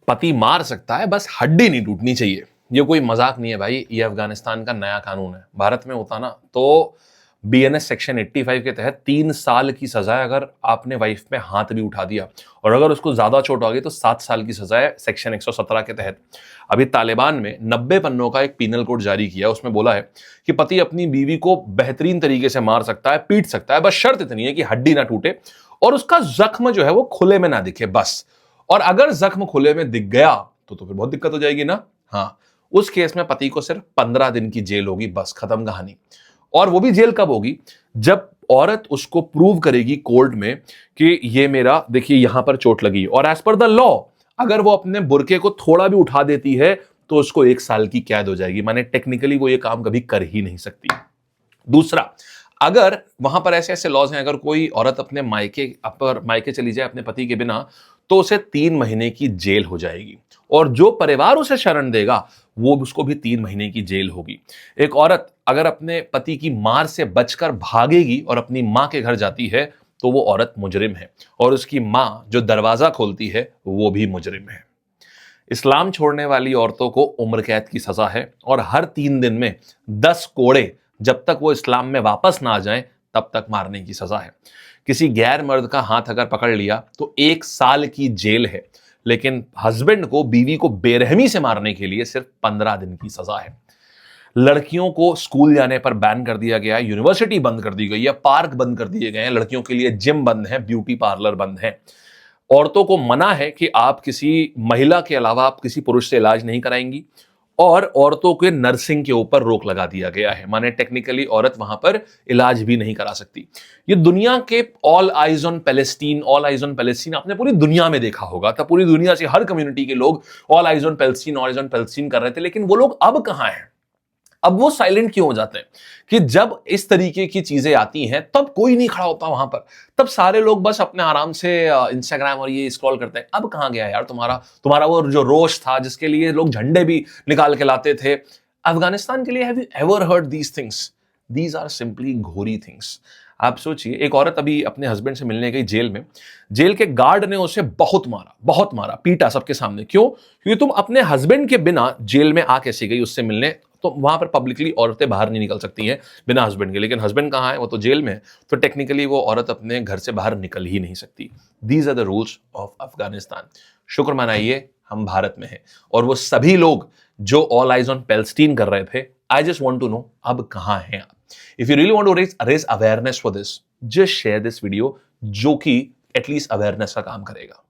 पति मार सकता है, बस हड्डी नहीं टूटनी चाहिए। ये कोई मजाक नहीं है भाई, ये अफगानिस्तान का नया कानून है। भारत में होता ना तो बीएनएस सेक्शन 85 के तहत 3 साल की सजा है अगर आपने वाइफ पे हाथ भी उठा दिया, और अगर उसको ज्यादा चोट आ गई तो 7 साल की सजा है सेक्शन 117 के तहत। अभी तालिबान में 90 पन्नों का एक पीनल कोड जारी किया, उसमें बोला है कि पति अपनी बीवी को बेहतरीन तरीके से मार सकता है, पीट सकता है, बस शर्त इतनी है कि हड्डी ना टूटे और उसका जख्म जो है वो खुले में ना दिखे बस। और अगर जख्म खुले में दिख गया तो फिर बहुत दिक्कत हो जाएगी ना। हाँ, उस केस में पति को सिर्फ 15 दिन की जेल होगी, बस खत्म कहानी। और वो भी जेल कब होगी? जब औरत उसको प्रूव करेगी कोर्ट में कि ये मेरा देखिए यहां पर चोट लगी, और एज पर द लॉ अगर वो अपने बुरके को थोड़ा भी उठा देती है तो उसको 1 साल की कैद हो जाएगी। माने टेक्निकली वो ये काम कभी कर ही नहीं सकती। दूसरा, अगर वहां पर ऐसे ऐसे लॉज हैं, अगर कोई औरत अपने मायके चली जाए अपने पति के बिना तो उसे 3 महीने की जेल हो जाएगी, और जो परिवार उसे शरण देगा वो उसको भी 3 महीने की जेल होगी। एक औरत अगर अपने पति की मार से बचकर भागेगी और अपनी मां के घर जाती है तो वो औरत मुजरिम है, और उसकी मां जो दरवाजा खोलती है वो भी मुजरिम है। इस्लाम छोड़ने वाली औरतों को उम्र कैद की सजा है, और हर 3 दिन में 10 कोड़े, जब तक वो इस्लाम में वापस ना आ जाएं तब तक मारने की सजा है। किसी गैर मर्द का हाथ अगर पकड़ लिया तो 1 साल की जेल है, लेकिन हस्बैंड को बीवी को बेरहमी से मारने के लिए सिर्फ 15 दिन की सजा है। लड़कियों को स्कूल जाने पर बैन कर दिया गया है, यूनिवर्सिटी बंद कर दी गई है, पार्क बंद कर दिए गए हैं, लड़कियों के लिए जिम बंद है, ब्यूटी पार्लर बंद है। औरतों को मना है कि आप किसी महिला के अलावा आप किसी पुरुष से इलाज नहीं कराएंगी, और औरतों के नर्सिंग के ऊपर रोक लगा दिया गया है। माने टेक्निकली औरत वहां पर इलाज भी नहीं करा सकती। ये दुनिया के ऑल आइज ऑन पैलेस्टीन आपने पूरी दुनिया में देखा होगा। तब पूरी दुनिया से हर कम्युनिटी के लोग ऑल आइज ऑन पैलेस्टीन कर रहे थे, लेकिन वो लोग अब कहां हैं? अब वो साइलेंट क्यों हो जाते हैं कि जब इस तरीके की चीजें आती हैं तब कोई नहीं खड़ा होता वहां पर, तब सारे लोग बस अपने आराम से इंस्टाग्राम और ये स्क्रॉल करते हैं। अब कहां गया यार तुम्हारा वो जो रोष था जिसके लिए लोग झंडे भी निकाल के लाते थे अफगानिस्तान के लिए? Have you ever heard these things? These are simply Ghori things. आप सोचिए, एक औरत अभी अपने हस्बैंड से मिलने गई जेल में, जेल के गार्ड ने उसे बहुत मारा, पीटा सबके सामने। क्यों? क्योंकि तुम अपने हस्बैंड के बिना जेल में आ कैसे गई उससे मिलने? तो वहां पर पब्लिकली औरतें बाहर नहीं निकल सकती हैं बिना हस्बैंड के, लेकिन हस्बैंड कहाँ है? वो तो जेल में है, तो टेक्निकली वो औरत अपने घर से बाहर निकल ही नहीं सकती। These are the rules of Afghanistan. शुक्र मनाइए हम भारत में हैं, और वो सभी लोग जो ऑल आइज ऑन पैलेस्टीन कर रहे थे, I just want to know अब कहां हैं आप? If you really want to raise awareness for this, just share this video, जो कि एटलीस्ट अवेयरनेस का काम करेगा।